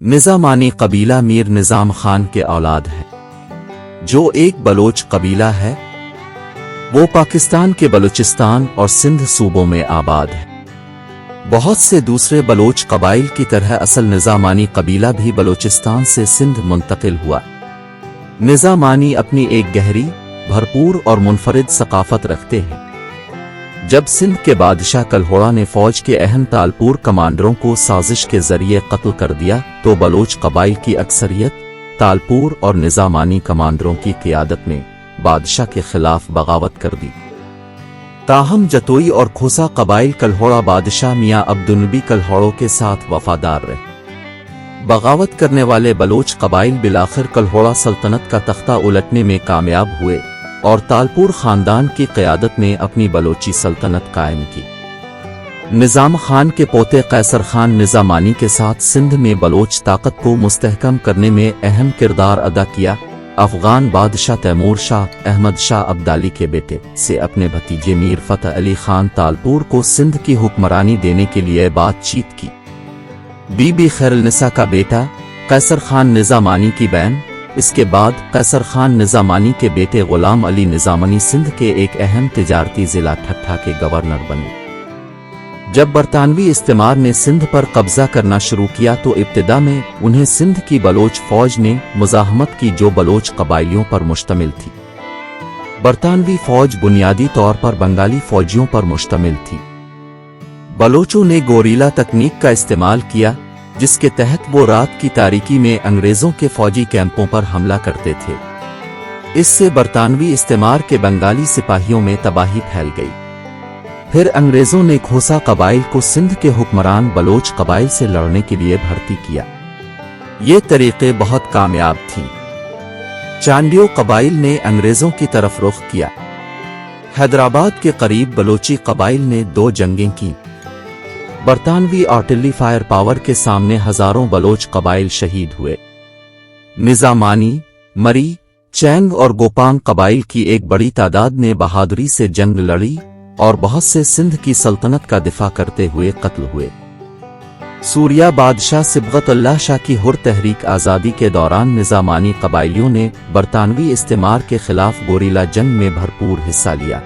نظامانی قبیلہ میر نظام خان کے اولاد ہے، جو ایک بلوچ قبیلہ ہے۔ وہ پاکستان کے بلوچستان اور سندھ صوبوں میں آباد ہے۔ بہت سے دوسرے بلوچ قبائل کی طرح اصل نظامانی قبیلہ بھی بلوچستان سے سندھ منتقل ہوا۔ نظامانی اپنی ایک گہری، بھرپور اور منفرد ثقافت رکھتے ہیں۔ جب سندھ کے بادشاہ کلہوڑا نے فوج کے اہم تالپور کمانڈروں کو سازش کے ذریعے قتل کر دیا تو بلوچ قبائل کی اکثریت تالپور اور نظامانی کمانڈروں کی قیادت میں بادشاہ کے خلاف بغاوت کر دی۔ تاہم جتوئی اور کھوسا قبائل کلہوڑا بادشاہ میاں عبدالنبی کلہوڑوں کے ساتھ وفادار رہے۔ بغاوت کرنے والے بلوچ قبائل بالآخر کلہوڑا سلطنت کا تختہ الٹنے میں کامیاب ہوئے اور تالپور خاندان کی قیادت میں اپنی بلوچی سلطنت قائم کی۔ نظام خان کے پوتے قیصر خان نظامانی کے ساتھ سندھ میں بلوچ طاقت کو مستحکم کرنے میں اہم کردار ادا کیا۔ افغان بادشاہ تیمور شاہ احمد شاہ ابدالی کے بیٹے سے اپنے بھتیجے میر فتح علی خان تالپور کو سندھ کی حکمرانی دینے کے لیے بات چیت کی۔ بی بی خیر النساء کا بیٹا قیصر خان نظامانی کی بہن، اس کے بعد قیصر خان نظامانی کے بیٹے غلام علی نظامانی سندھ کے ایک اہم تجارتی ضلع ٹھٹھہ کے گورنر بنے۔ جب برطانوی استعمار نے سندھ پر قبضہ کرنا شروع کیا تو ابتدا میں انہیں سندھ کی بلوچ فوج نے مزاحمت کی جو بلوچ قبائلیوں پر مشتمل تھی۔ برطانوی فوج بنیادی طور پر بنگالی فوجیوں پر مشتمل تھی۔ بلوچوں نے گوریلا تکنیک کا استعمال کیا، جس کے تحت وہ رات کی تاریکی میں انگریزوں کے فوجی کیمپوں پر حملہ کرتے تھے۔ اس سے برطانوی استعمار کے بنگالی سپاہیوں میں تباہی پھیل گئی۔ پھر انگریزوں نے کھوسا قبائل کو سندھ کے حکمران بلوچ قبائل سے لڑنے کے لیے بھرتی کیا۔ یہ طریقے بہت کامیاب تھیں۔ چانڈیو قبائل نے انگریزوں کی طرف رخ کیا۔ حیدرآباد کے قریب بلوچی قبائل نے 2 جنگیں کی۔ برطانوی آرٹلری فائر پاور کے سامنے ہزاروں بلوچ قبائل شہید ہوئے۔ نظامانی، مری، چینگ اور گوپانگ قبائل کی ایک بڑی تعداد نے بہادری سے جنگ لڑی اور بہت سے سندھ کی سلطنت کا دفاع کرتے ہوئے قتل ہوئے۔ سوریہ بادشاہ صبغت اللہ شاہ کی حر تحریک آزادی کے دوران نظامانی قبائلیوں نے برطانوی استعمار کے خلاف گوریلا جنگ میں بھرپور حصہ لیا۔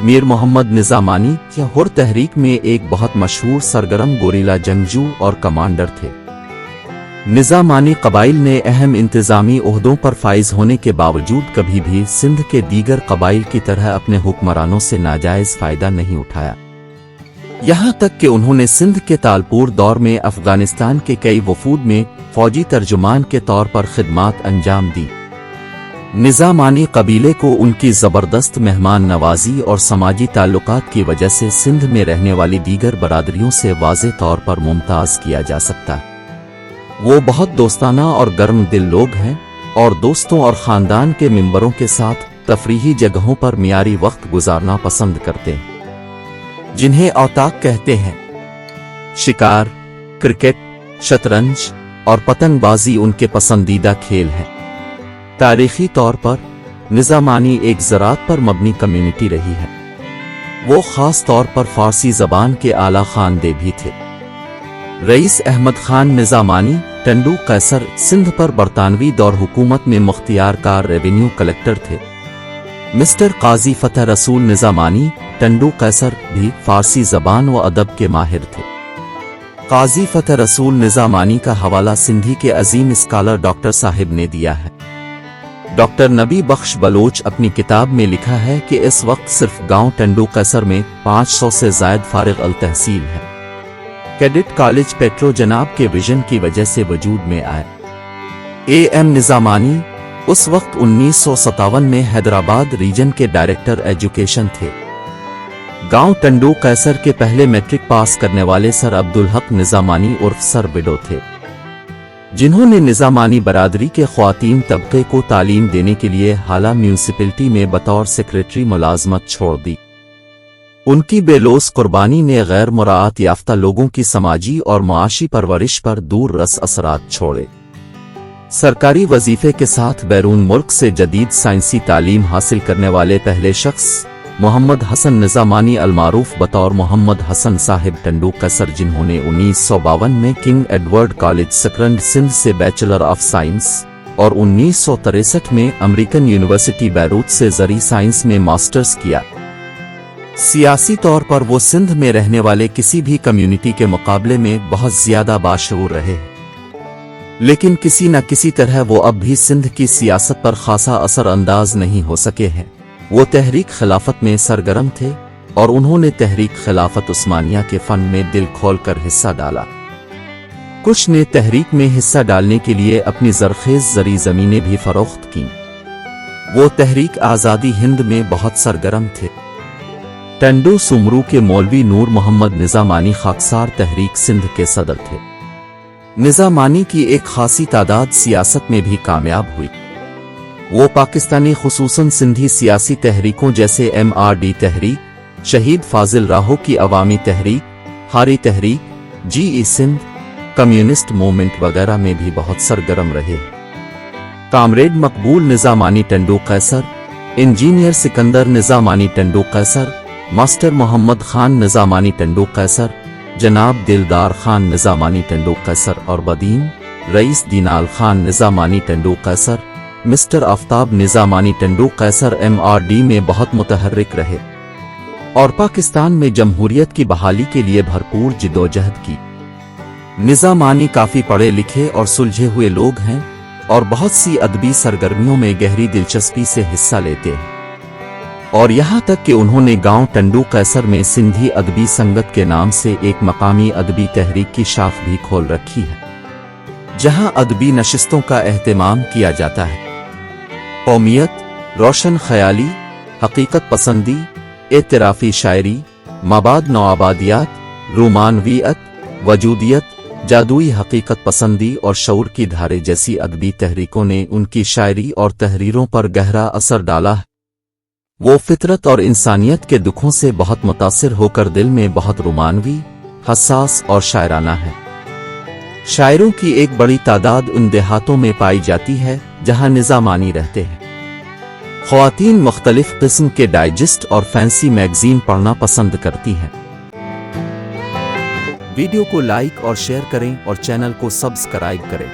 میر محمد نظامانی یا حر تحریک میں ایک بہت مشہور سرگرم گوریلا جنگجو اور کمانڈر تھے۔ نظامانی قبائل نے اہم انتظامی عہدوں پر فائز ہونے کے باوجود کبھی بھی سندھ کے دیگر قبائل کی طرح اپنے حکمرانوں سے ناجائز فائدہ نہیں اٹھایا، یہاں تک کہ انہوں نے سندھ کے تالپور دور میں افغانستان کے کئی وفود میں فوجی ترجمان کے طور پر خدمات انجام دی۔ نظامانی قبیلے کو ان کی زبردست مہمان نوازی اور سماجی تعلقات کی وجہ سے سندھ میں رہنے والی دیگر برادریوں سے واضح طور پر ممتاز کیا جا سکتا ہے۔ وہ بہت دوستانہ اور گرم دل لوگ ہیں اور دوستوں اور خاندان کے ممبروں کے ساتھ تفریحی جگہوں پر معیاری وقت گزارنا پسند کرتے ہیں، جنہیں اوتاق کہتے ہیں۔ شکار، کرکٹ، شطرنج اور پتنگ بازی ان کے پسندیدہ کھیل ہیں۔ تاریخی طور پر نظامانی ایک زراعت پر مبنی کمیونٹی رہی ہے۔ وہ خاص طور پر فارسی زبان کے اعلیٰ خواندے بھی تھے۔ رئیس احمد خان نظامانی ٹنڈو قیصر سندھ پر برطانوی دور حکومت میں مختیار کار ریونیو کلکٹر تھے۔ مسٹر قاضی فتح رسول نظامانی ٹنڈو قیصر بھی فارسی زبان و ادب کے ماہر تھے۔ قاضی فتح رسول نظامانی کا حوالہ سندھی کے عظیم اسکالر ڈاکٹر صاحب نے دیا ہے۔ ڈاکٹر نبی بخش بلوچ اپنی کتاب میں لکھا ہے کہ اس وقت صرف گاؤں ٹنڈو قیصر میں 500 سے زائد فارغ التحصیل ہے۔ کیڈٹ کالج پیٹرو جناب کے ویژن کی وجہ سے وجود میں آئے۔ ایم نظامانی اس وقت 1957 میں حیدرآباد ریجن کے ڈائریکٹر ایجوکیشن تھے۔ گاؤں ٹنڈو قیصر کے پہلے میٹرک پاس کرنے والے سر عبدالحق نظامانی عرف سر بڈو تھے، جنہوں نے نظامانی برادری کے خواتین طبقے کو تعلیم دینے کے لیے حالہ میونسپلٹی میں بطور سیکریٹری ملازمت چھوڑ دی۔ ان کی بے لوث قربانی نے غیر مراعات یافتہ لوگوں کی سماجی اور معاشی پرورش پر دور رس اثرات چھوڑے۔ سرکاری وظیفے کے ساتھ بیرون ملک سے جدید سائنسی تعلیم حاصل کرنے والے پہلے شخص محمد حسن نظامانی المعروف بطور محمد حسن صاحب ٹنڈو قیصر، جنہوں نے 1952 میں king Edward college Sakrand Sindh سے بیچلر آف سائنس اور 1963 میں امریکن یونیورسٹی بیروت سے زرعی سائنس میں ماسٹرز کیا۔ سیاسی طور پر وہ سندھ میں رہنے والے کسی بھی کمیونٹی کے مقابلے میں بہت زیادہ باشعور رہے، لیکن کسی نہ کسی طرح وہ اب بھی سندھ کی سیاست پر خاصا اثر انداز نہیں ہو سکے ہیں۔ وہ تحریک خلافت میں سرگرم تھے اور انہوں نے تحریک خلافت عثمانیہ کے فن میں دل کھول کر حصہ ڈالا۔ کچھ نے تحریک میں حصہ ڈالنے کے لیے اپنی زرخیز زرعی زمینیں بھی فروخت کیں۔ وہ تحریک آزادی ہند میں بہت سرگرم تھے۔ ٹنڈو سمرو کے مولوی نور محمد نظامانی خاکسار تحریک سندھ کے صدر تھے۔ نظامانی کی ایک خاصی تعداد سیاست میں بھی کامیاب ہوئی۔ وہ پاکستانی خصوصاً سندھی سیاسی تحریکوں جیسے MRD تحریک، شہید فاضل راہو کی عوامی تحریک، ہاری تحریک، سندھ کمیونسٹ موومنٹ وغیرہ میں بھی بہت سرگرم رہے۔ کامریڈ مقبول نظامانی ٹنڈو قیصر، انجینئر سکندر نظامانی ٹنڈو قیصر، ماسٹر محمد خان نظامانی ٹنڈو قیصر، جناب دلدار خان نظامانی ٹنڈو قیصر اور بدین رئیس دینال خان نظامانی ٹنڈو قیصر، مسٹر آفتاب نظامانی ٹنڈو قیصر MRD میں بہت متحرک رہے اور پاکستان میں جمہوریت کی بحالی کے لیے بھرپور جدوجہد کی۔ نظامانی کافی پڑھے لکھے اور سلجھے ہوئے لوگ ہیں اور بہت سی ادبی سرگرمیوں میں گہری دلچسپی سے حصہ لیتے ہیں، اور یہاں تک کہ انہوں نے گاؤں ٹنڈو قیصر میں سندھی ادبی سنگت کے نام سے ایک مقامی ادبی تحریک کی شاخ بھی کھول رکھی ہے، جہاں ادبی نشستوں کا اہتمام کیا جاتا ہے۔ قومیت، روشن خیالی، حقیقت پسندی، اعترافی شاعری، مابعد نوآبادیات، رومانویت، وجودیت، جادوئی حقیقت پسندی اور شعور کی دھارے جیسی ادبی تحریکوں نے ان کی شاعری اور تحریروں پر گہرا اثر ڈالا ہے۔ وہ فطرت اور انسانیت کے دکھوں سے بہت متاثر ہو کر دل میں بہت رومانوی، حساس اور شاعرانہ ہے۔ شاعروں کی ایک بڑی تعداد ان دیہاتوں میں پائی جاتی ہے جہاں نظامانی رہتے ہیں۔ خواتین مختلف قسم کے ڈائجسٹ اور فینسی میگزین پڑھنا پسند کرتی ہیں۔ ویڈیو کو لائک اور شیئر کریں اور چینل کو سبسکرائب کریں۔